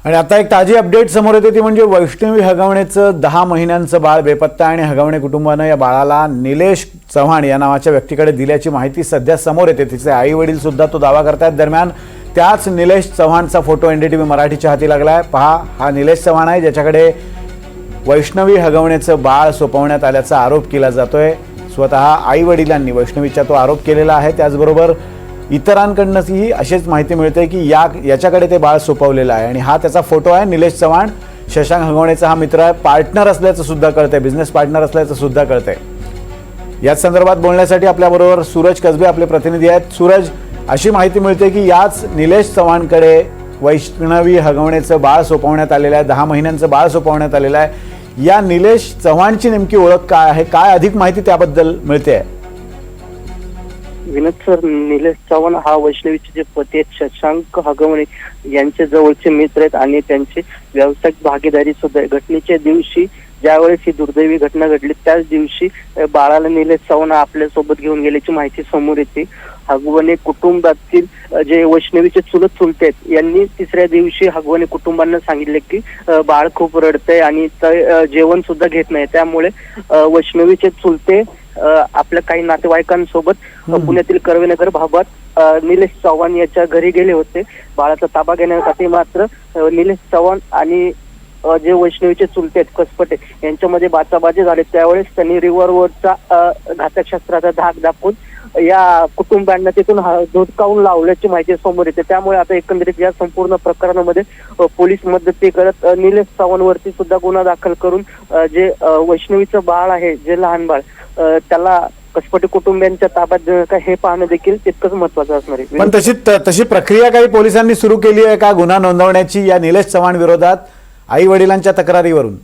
आणि आता एक ताजी अपडेट समोर येते ती म्हणजे वैष्णवी हगवणेचं 10 महिन्यांचं बाळ बेपत्ता आणि हगवणे कुटुंबानं या बाळाला निलेश चव्हाण या नावाच्या व्यक्तीकडे दिल्याची माहिती सध्या समोर येते। तिचे आई वडील सुद्धा तो दावा करतात। दरम्यान त्याच निलेश चव्हाणचा फोटो एनडीटीव्ही मराठीच्या हाती लागलाय। पहा, हा निलेश चव्हाण आहे ज्याच्याकडे वैष्णवी हगवणेचं बाळ सोपवण्यात आल्याचा आरोप केला जातोय। स्वतः आई वडिलांनी वैष्णवीचा तो आरोप केलेला आहे। त्याचबरोबर इतरांकडूनही अशीच माहिती मिळते की याच्याकडे ते बाळ सोपवलेलं आहे आणि हा त्याचा फोटो आहे। निलेश चव्हाण शशांक हगवणेचा हा मित्र आहे, पार्टनर असल्याचं सुद्धा कळतंय, बिझनेस पार्टनर असल्याचं सुद्धा कळतंय। याच संदर्भात बोलण्यासाठी आपल्याबरोबर सूरज कसबे आपले प्रतिनिधी आहेत। सूरज, अशी माहिती मिळते की याच निलेश चव्हाणकडे वैष्णवी हगवणेचं बाळ सोपवण्यात आलेलं आहे, 10 महिन्यांचं बाळ सोपवण्यात आलेलं आहे। या निलेश चव्हाणची नेमकी ओळख काय आहे, काय अधिक माहिती त्याबद्दल मिळते? विनोद सर, निलेश चव्हाण हा वैष्णवीचे जे पती आहेत शशांक हगवणे यांचे जवळचे मित्र आहेत आणि त्यांची व्यावसायिक भागीदारी सुद्धा आहे। घटनेच्या दिवशी ज्यावेळेस ही दुर्दैवी घटना घडली त्याच दिवशी बाळाला निलेश चव्हाण आपल्या सोबत घेऊन गेल्याची माहिती समोर येते। हगवणे कुटुंबातील जे वैष्णवीचे चुलत चुलते आहेत यांनी तिसऱ्या दिवशी हगवणे कुटुंबांना सांगितले की बाळ खूप रडतंय आणि जेवण सुद्धा घेत नाही। त्यामुळे वैष्णवीचे चुलते आपल्या काही नातेवाईकांसोबत पुण्यातील कर्वेनगर भागात निलेश चव्हाण याच्या घरी गेले होते बाळाचा ताबा घेण्यासाठी। मात्र निलेश चव्हाण आणि जे वैष्णवीचे चुलते आहेत कसपटे यांच्यामध्ये बाचाबाची झाले। त्यावेळेस त्यांनी रिव्हॉल्वरचा घातक शस्त्राचा धाक दाखवून या कुटुंबांना तिथून धुडकावून लावल्याची माहिती समोर येते। त्यामुळे आता एकंदरीत या संपूर्ण प्रकरणामध्ये पोलीस मदती करत निलेश चव्हाणवरती सुद्धा गुन्हा दाखल करून जे वैष्णवीचं बाळ आहे, जे लहान बाळ, त्याला कसपटे कुटुंबियांच्या ताब्यात देणं का हे पाहणं देखील तितकंच महत्वाचं असणार आहे। पण तशी प्रक्रिया काही पोलिसांनी सुरू केली आहे का गुन्हा नोंदवण्याची या निलेश चव्हाण विरोधात आई वडिलांच्या तक्रारीवरून?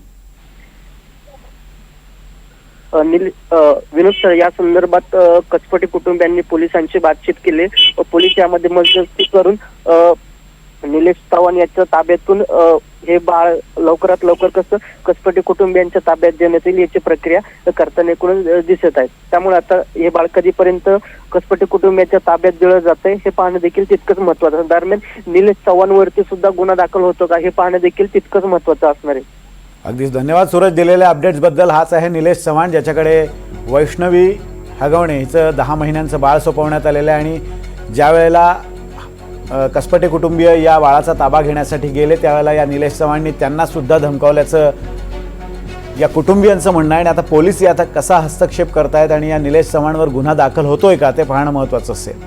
विनोद सर, या संदर्भात कसपटे कुटुंबियांनी पोलिसांची बातचीत केली। पोलीस यामध्ये मध्यस्थी करून निलेश चव्हाण याच्या ताब्यातून हे बाळ लवकरात लवकर कसं कसपटे कुटुंबियांच्या ताब्यात देण्यात येईल याची प्रक्रिया करताना एकूण दिसत आहे। त्यामुळे आता हे बाळ कधीपर्यंत कसपटे कुटुंबियांच्या ताब्यात दिलं जातंय हे पाहणं देखील तितकंच महत्वाचं आहे। दरम्यान निलेश चव्हाणवरती सुद्धा गुन्हा दाखल होतो का हे पाहणं देखील तितकंच महत्वाचं असणार आहे। अगदीच धन्यवाद सूरज दिलेल्या अपडेट्स बद्दल। हाच आहे निलेश चव्हाण ज्याच्याकडे वैष्णवी हगवणे हिचं 10 महिन्यांचं बाळ सोपवण्यात आलेलं आहे आणि ज्या वेळेला कसपटे कुटुंबीय या बाळाचा ताबा घेण्यासाठी गेले त्यावेळेला या निलेश चव्हाणनी त्यांना सुद्धा धमकावल्याचं या कुटुंबियांचं म्हणणं आहे। आणि आता पोलीस यात कसा हस्तक्षेप करतायत आणि या निलेश चव्हाणवर गुन्हा दाखल होतोय का ते पाहणं महत्त्वाचं असेल।